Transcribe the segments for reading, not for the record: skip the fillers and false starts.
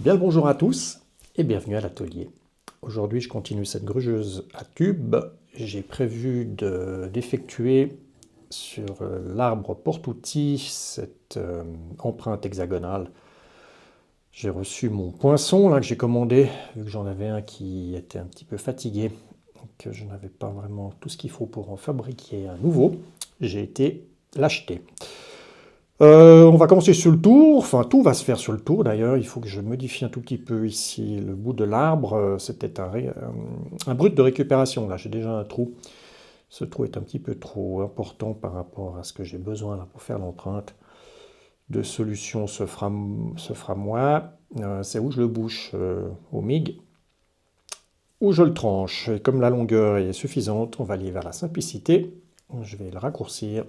Bien le bonjour à tous et bienvenue à l'atelier. Aujourd'hui je continue cette grugeuse à tube. J'ai prévu d'effectuer sur l'arbre porte-outil cette empreinte hexagonale. J'ai reçu mon poinçon là que j'ai commandé, vu que j'en avais un qui était un petit peu fatigué, donc je n'avais pas vraiment tout ce qu'il faut pour en fabriquer un nouveau. J'ai été l'acheter. On va commencer sur le tour, enfin tout va se faire sur le tour d'ailleurs, il faut que je modifie un tout petit peu ici le bout de l'arbre, c'était un brut de récupération, là j'ai déjà un trou. Ce trou est un petit peu trop important par rapport à ce que j'ai besoin là, pour faire l'empreinte. De solution se fera moi, c'est où je le bouche au MIG, ou je le tranche. Et comme la longueur est suffisante, on va aller vers la simplicité, je vais le raccourcir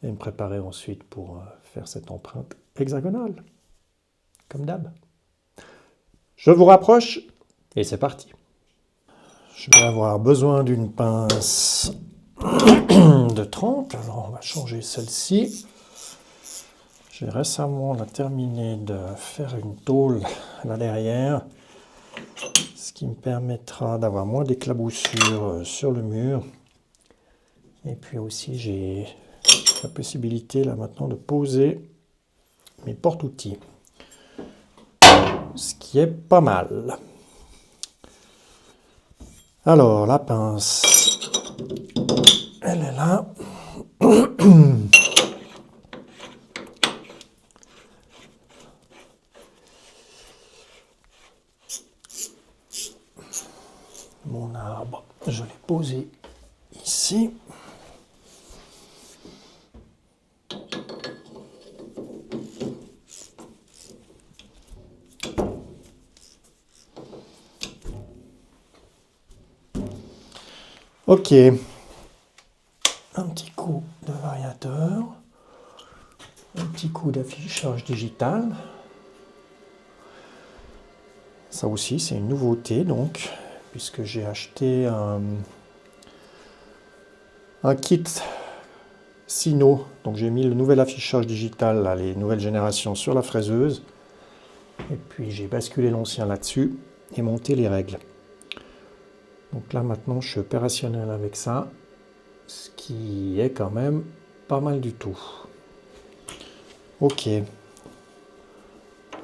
et me préparer ensuite pour faire cette empreinte hexagonale, comme d'hab. Je vous rapproche et c'est parti. Je vais avoir besoin d'une pince de 30, alors on va changer celle-ci. J'ai récemment terminé de faire une tôle là derrière, ce qui me permettra d'avoir moins d'éclaboussures sur le mur. Et puis aussi j'ai la possibilité là maintenant de poser mes porte-outils, ce qui est pas mal. Alors la pince, elle est là. Mon arbre, je l'ai posé ici. Ok, un petit coup de variateur, un petit coup d'affichage digital. Ça aussi c'est une nouveauté donc, puisque j'ai acheté un kit Sino. Donc j'ai mis le nouvel affichage digital, là, les nouvelles générations sur la fraiseuse. Et puis j'ai basculé l'ancien là-dessus et monté les règles. Donc là maintenant je suis opérationnel avec ça, ce qui est quand même pas mal du tout. Ok.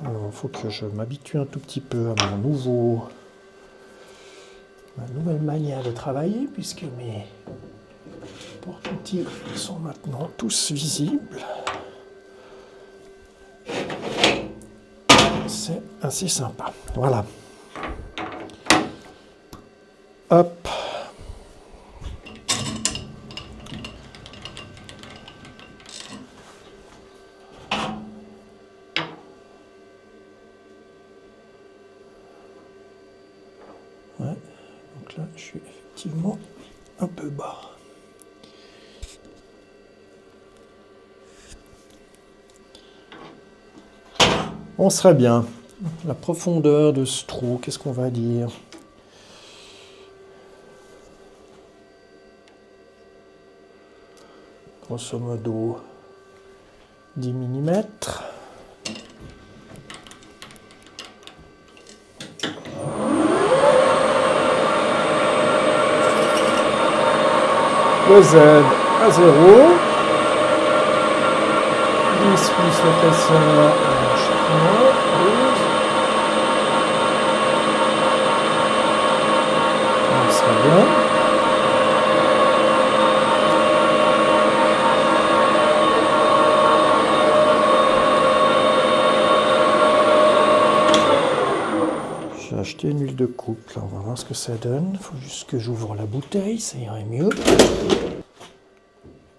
Alors il faut que je m'habitue un tout petit peu à ma nouvelle manière de travailler, puisque mes porte-outils sont maintenant tous visibles. C'est assez sympa. Voilà. Hop. Ouais. Donc là, je suis effectivement un peu bas. On serait bien. La profondeur de ce trou, qu'est-ce qu'on va dire? Grosso modo 10 mm. Le Z à 0. 10 plus l'épaisseur à chaque fois. 12. On serait bien. J'ai acheté une huile de couple, on va voir ce que ça donne. Il faut juste que j'ouvre la bouteille, ça irait mieux.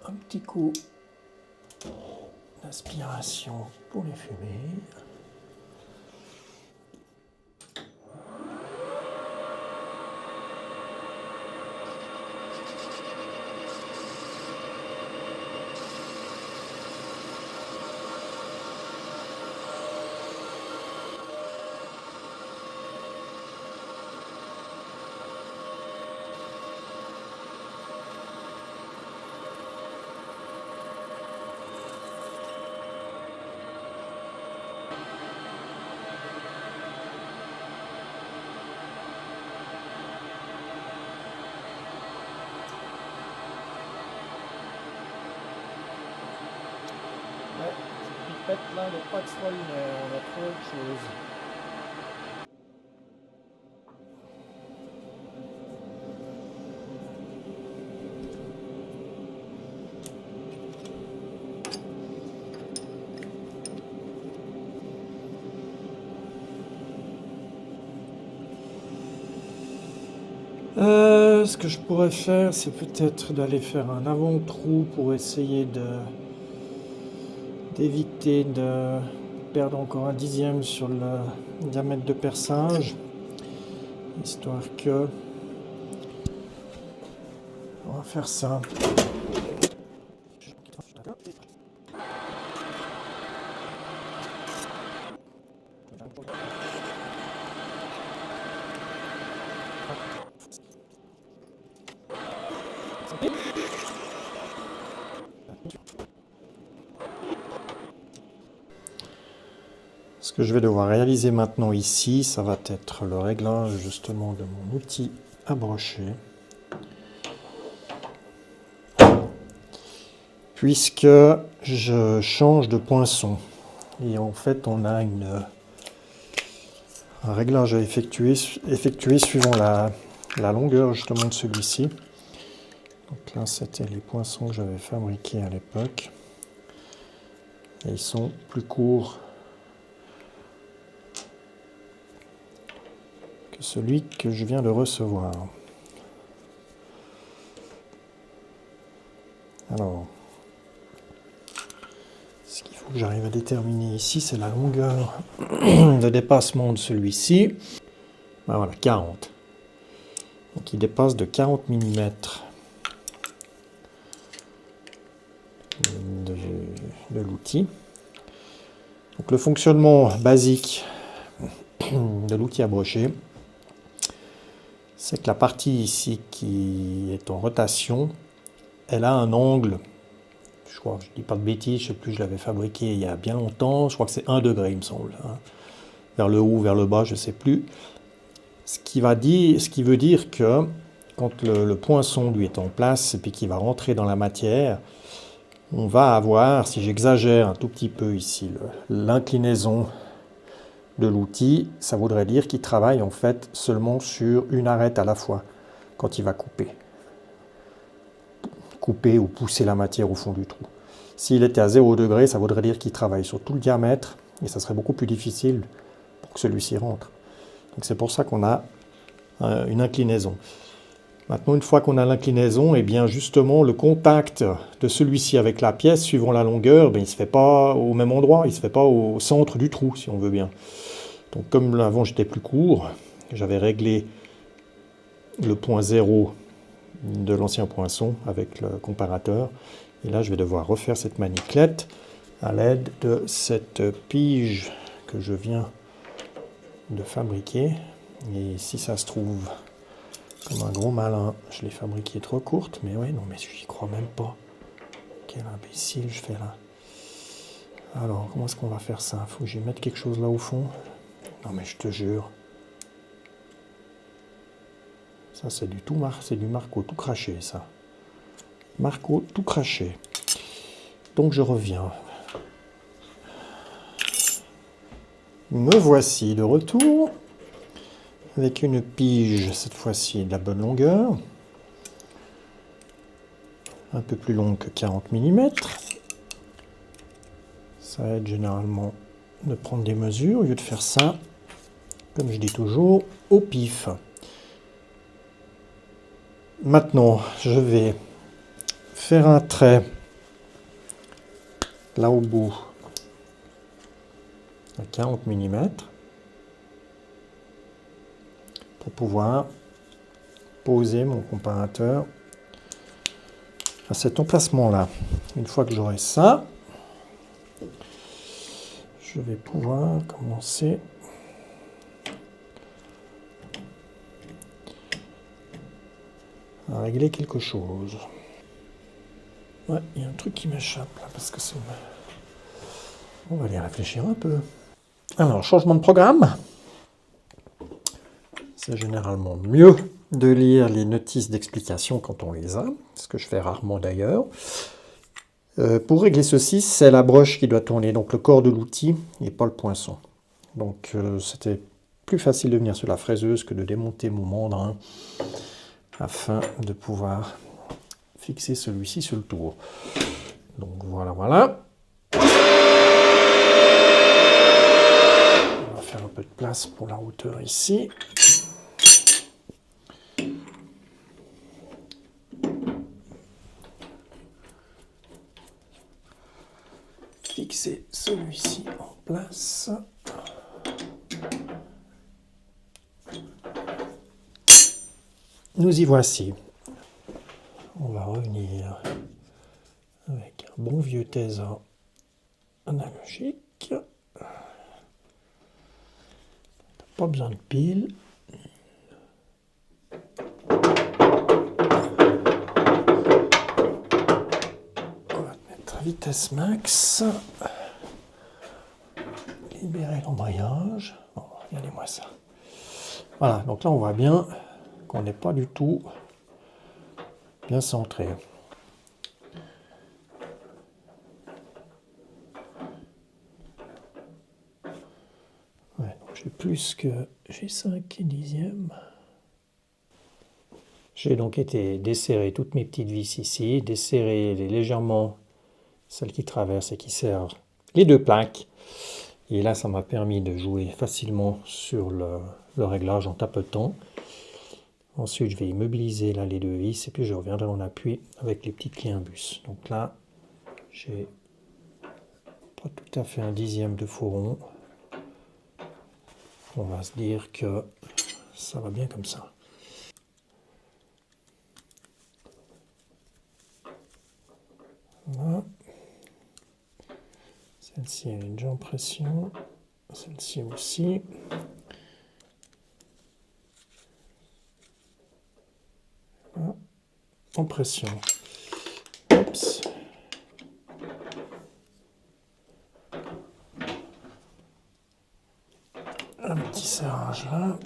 Un petit coup d'aspiration pour les fumées. fait, là, on n'est pas extraordinaire, on a trop autre chose. Ce que je pourrais faire, c'est peut-être d'aller faire un avant-trou pour essayer d'éviter de perdre encore un dixième sur le diamètre de perçage, histoire que... On va faire ça. Ce que je vais devoir réaliser maintenant ici, ça va être le réglage justement de mon outil à brocher. Puisque je change de poinçon. Et en fait, on a un réglage à effectuer suivant la longueur justement de celui-ci. Donc là, c'était les poinçons que j'avais fabriqués à l'époque. Et ils sont plus courts que celui que je viens de recevoir. Alors, ce qu'il faut que j'arrive à déterminer ici, c'est la longueur de dépassement de celui-ci. Ben voilà, 40. Donc il dépasse de 40 mm de l'outil. Donc le fonctionnement basique de l'outil à brocher, c'est que la partie ici qui est en rotation, elle a un angle, je crois, je ne dis pas de bêtises, je ne sais plus, je l'avais fabriqué il y a bien longtemps, je crois que c'est 1 degré il me semble, hein. Vers le haut, vers le bas, je ne sais plus. Ce qui veut dire que quand le poinçon lui est en place et puis qu'il va rentrer dans la matière, on va avoir, si j'exagère un tout petit peu ici, l'inclinaison de l'outil, ça voudrait dire qu'il travaille en fait seulement sur une arête à la fois quand il va couper ou pousser la matière au fond du trou. S'il était à 0 degré, ça voudrait dire qu'il travaille sur tout le diamètre et ça serait beaucoup plus difficile pour que celui-ci rentre. Donc c'est pour ça qu'on a une inclinaison. Maintenant, une fois qu'on a l'inclinaison, et bien justement le contact de celui-ci avec la pièce, suivant la longueur, il ne se fait pas au même endroit, il ne se fait pas au centre du trou, si on veut bien. Donc comme avant j'étais plus court, j'avais réglé le point 0 de l'ancien poinçon avec le comparateur. Et là, je vais devoir refaire cette maniclette à l'aide de cette pige que je viens de fabriquer. Et si ça se trouve, comme un gros malin, je l'ai fabriquée trop courte, mais ouais, non, mais j'y crois même pas. Quel imbécile je fais là. Alors, comment est-ce qu'on va faire ça? Faut que j'y mette quelque chose là au fond. Non, mais je te jure. Ça, c'est du Marco tout craché, ça. Marco tout craché. Donc, je reviens. Me voici de retour. Avec une pige, cette fois-ci, de la bonne longueur. Un peu plus longue que 40 mm. Ça aide généralement de prendre des mesures, au lieu de faire ça, comme je dis toujours, au pif. Maintenant, je vais faire un trait là au bout à 40 mm pour pouvoir poser mon comparateur à cet emplacement-là. Une fois que j'aurai ça, je vais pouvoir commencer à régler quelque chose. Ouais, il y a un truc qui m'échappe là, parce que c'est... On va aller réfléchir un peu. Alors, changement de programme. C'est généralement mieux de lire les notices d'explication quand on les a, ce que je fais rarement d'ailleurs. Pour régler ceci, c'est la broche qui doit tourner, donc le corps de l'outil et pas le poinçon. Donc c'était plus facile de venir sur la fraiseuse que de démonter mon mandrin afin de pouvoir fixer celui-ci sur le tour. Donc voilà, voilà. On va faire un peu de place pour la hauteur ici. Fixer celui-ci en place. Nous y voici. On va revenir avec un bon vieux Tesa analogique. Pas besoin de pile. On va mettre à vitesse max. Libérer l'embrayage. Bon, regardez-moi ça. Voilà, donc là on voit bien qu'on n'est pas du tout bien centré. Ouais, donc j'ai plus que G5 et dixième. J'ai donc été desserrer toutes mes petites vis ici, desserrer légèrement celles qui traversent et qui servent les deux plaques. Et là, ça m'a permis de jouer facilement sur le réglage en tapotant. Ensuite, je vais immobiliser là les deux vis et puis je reviendrai en appui avec les petits clés imbus. Donc là, j'ai pas tout à fait un dixième de faux rond. On va se dire que ça va bien comme ça. Voilà. Celle-ci elle est déjà en pression. Celle-ci aussi. Voilà. En pression. Oups. Un petit serrage là.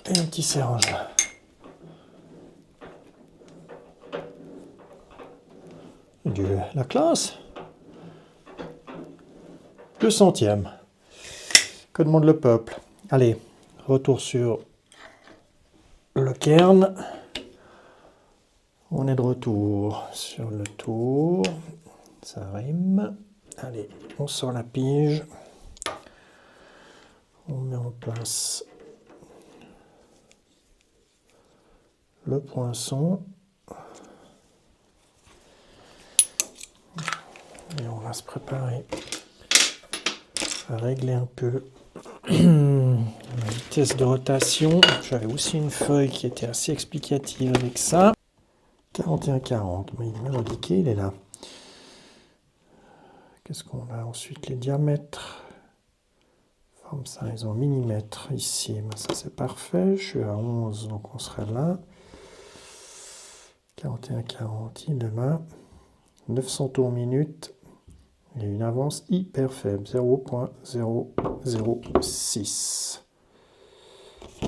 Et un petit serrage là. La classe. 200e. Que demande le peuple? Allez, retour sur le cairn. On est de retour sur le tour. Ça rime. Allez, on sort la pige. On met en place le poinçon. Et on va se préparer à régler un peu la vitesse de rotation. J'avais aussi une feuille qui était assez explicative avec ça. 41-40, mais il est bien indiqué, il est là. Qu'est-ce qu'on a ensuite? Les diamètres. Form size en millimètres ici. Ben ça c'est parfait. Je suis à 11, donc on serait là. 41-40, il est là. 900 tours minute. Il y a une avance hyper faible, 0.006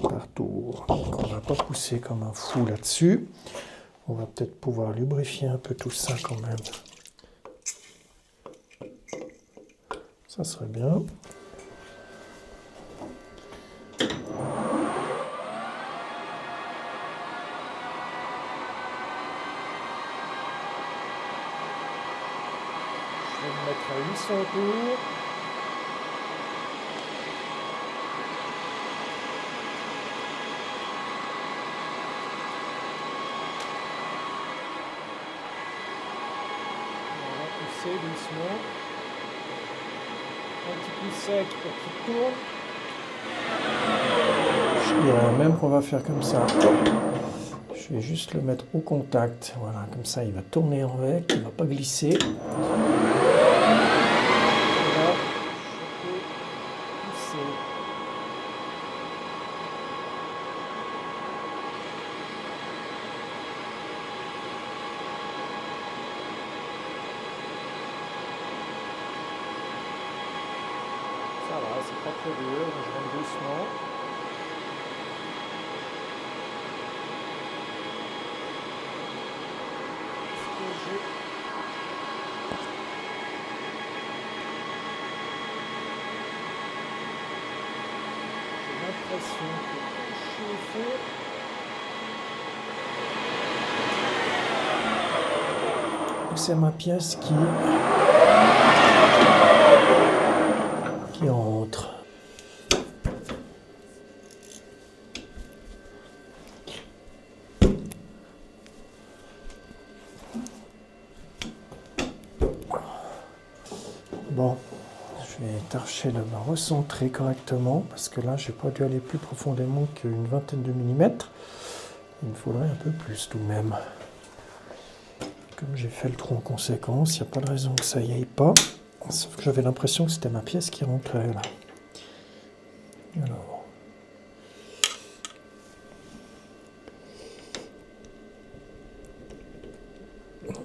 par tour. Donc on ne va pas pousser comme un fou là-dessus. On va peut-être pouvoir lubrifier un peu tout ça quand même. Ça serait bien. Je vais me mettre à 800 tours. On va pousser doucement. Un petit coup sec pour qu'il tourne. Je dirais même qu'on va faire comme ça. Je vais juste le mettre au contact. Voilà, comme ça il va tourner avec, il ne va pas glisser. Ça va, c'est pas trop dur, je rentre doucement. l'impression que je suis au fond. C'est ma pièce qui entre. Bon, je vais tâcher de me recentrer correctement parce que là, j'ai pas dû aller plus profondément qu'une vingtaine de millimètres. Il me faudrait un peu plus tout de même. Comme j'ai fait le trou en conséquence, il n'y a pas de raison que ça y aille pas. Sauf que j'avais l'impression que c'était ma pièce qui rentrait là. Alors.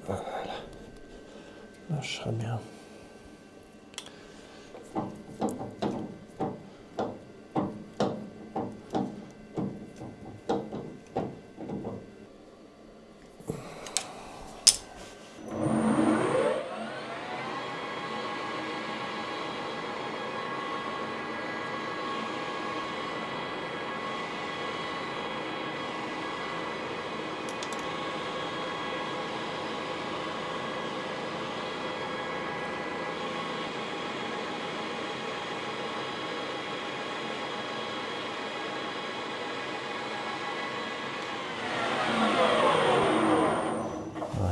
Voilà. Là, je serai bien.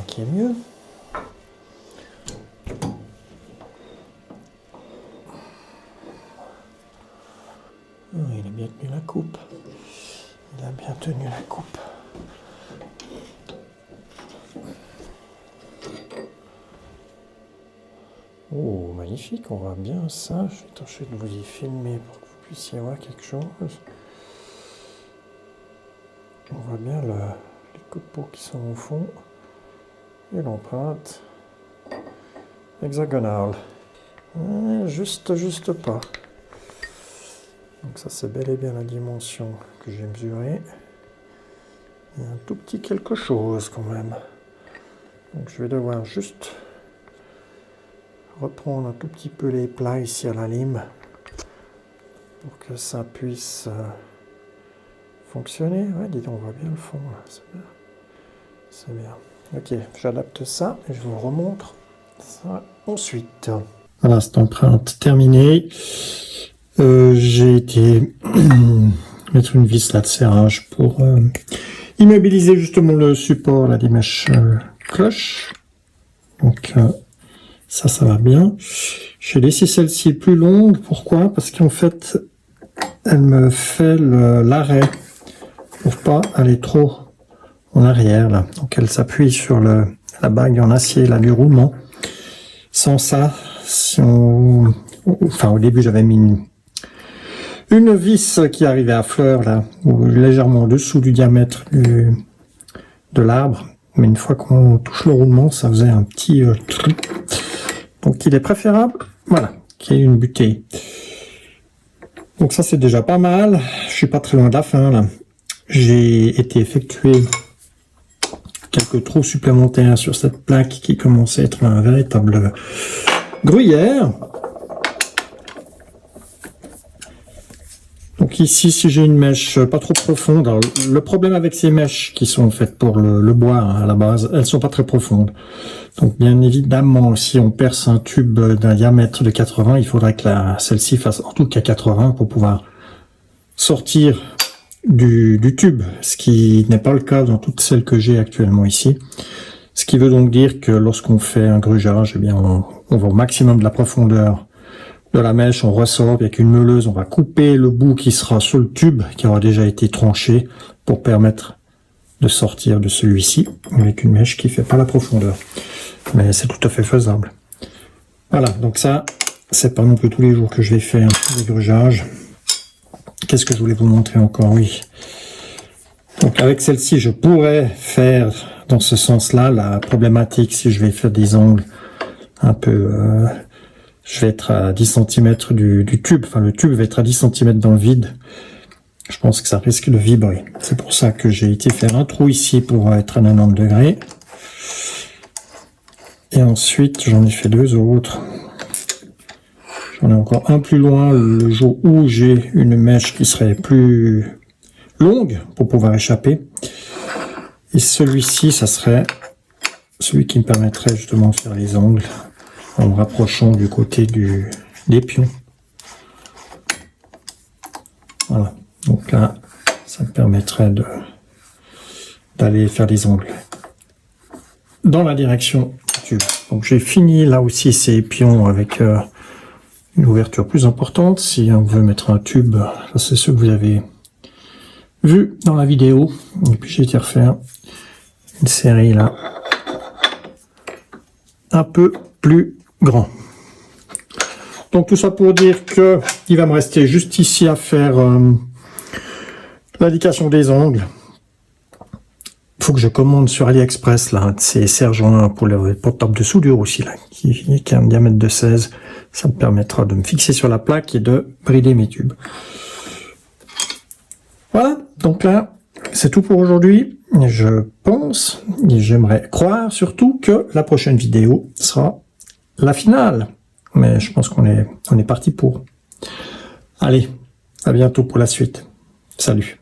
Qui est mieux. Oh, il a bien tenu la coupe. Il a bien tenu la coupe. Oh, magnifique, on voit bien ça. Je vais tâcher de vous y filmer pour que vous puissiez voir quelque chose. On voit bien les copeaux qui sont au fond. Et l'empreinte hexagonale. Juste pas. Donc ça c'est bel et bien la dimension que j'ai mesurée. Il y a un tout petit quelque chose quand même. Donc je vais devoir juste reprendre un tout petit peu les plats ici à la lime pour que ça puisse fonctionner. Ouais, dis donc, on voit bien le fond là, c'est bien. C'est bien. Ok, j'adapte ça et je vous remontre ça ensuite. Voilà, cette empreinte terminée. J'ai été mettre une vis là de serrage pour immobiliser justement le support là, des mèches cloche. Donc ça va bien. J'ai laissé celle-ci plus longue. Pourquoi? Parce qu'en fait, elle me fait l'arrêt pour pas aller trop en arrière là. Donc elle s'appuie sur la bague en acier là du roulement. Sans ça, enfin au début j'avais mis une vis qui arrivait à fleur là, ou légèrement en dessous du diamètre de l'arbre, mais une fois qu'on touche le roulement, ça faisait un petit truc. Donc il est préférable, voilà, qu'il y ait une butée. Donc ça c'est déjà pas mal. Je suis pas très loin de la fin là. J'ai été effectuer quelques trous supplémentaires sur cette plaque qui commençait à être un véritable gruyère. Donc ici, si j'ai une mèche pas trop profonde, alors le problème avec ces mèches qui sont faites pour le bois hein, à la base, elles sont pas très profondes. Donc bien évidemment, si on perce un tube d'un diamètre de 80, il faudrait que celle-ci fasse en tout cas 80 pour pouvoir sortir du tube, ce qui n'est pas le cas dans toutes celles que j'ai actuellement ici. Ce qui veut donc dire que lorsqu'on fait un grugeage, eh bien on va au maximum de la profondeur de la mèche, on ressort avec une meuleuse, on va couper le bout qui sera sur le tube, qui aura déjà été tranché, pour permettre de sortir de celui-ci, avec une mèche qui fait pas la profondeur. Mais c'est tout à fait faisable. Voilà, donc ça, c'est pas non plus tous les jours que je vais faire des grugeages. Qu'est-ce que je voulais vous montrer encore? Oui. Donc avec celle-ci, je pourrais faire dans ce sens-là la problématique si je vais faire des angles un peu... je vais être à 10 cm du tube, enfin le tube va être à 10 cm dans le vide. Je pense que ça risque de vibrer. C'est pour ça que j'ai été faire un trou ici pour être à 90 degrés. Et ensuite, j'en ai fait 2 autres. J'en ai encore un plus loin le jour où j'ai une mèche qui serait plus longue pour pouvoir échapper. Et celui-ci, ça serait celui qui me permettrait justement de faire les ongles en me rapprochant du côté des pions. Voilà. Donc là, ça me permettrait d'aller faire les ongles dans la direction du tube. Donc j'ai fini là aussi ces pions avec une ouverture plus importante. Si on veut mettre un tube, ça c'est ce que vous avez vu dans la vidéo. Et puis j'ai été refaire une série là un peu plus grand. Donc tout ça pour dire que il va me rester juste ici à faire l'indication des ongles. Il faut que je commande sur AliExpress là, ces serre-joints pour le portable de soudure aussi là, qui a un diamètre de 16. Ça me permettra de me fixer sur la plaque et de brider mes tubes. Voilà, donc là, c'est tout pour aujourd'hui. Je pense, et j'aimerais croire surtout que la prochaine vidéo sera la finale. Mais je pense qu'on est parti pour. Allez, à bientôt pour la suite. Salut.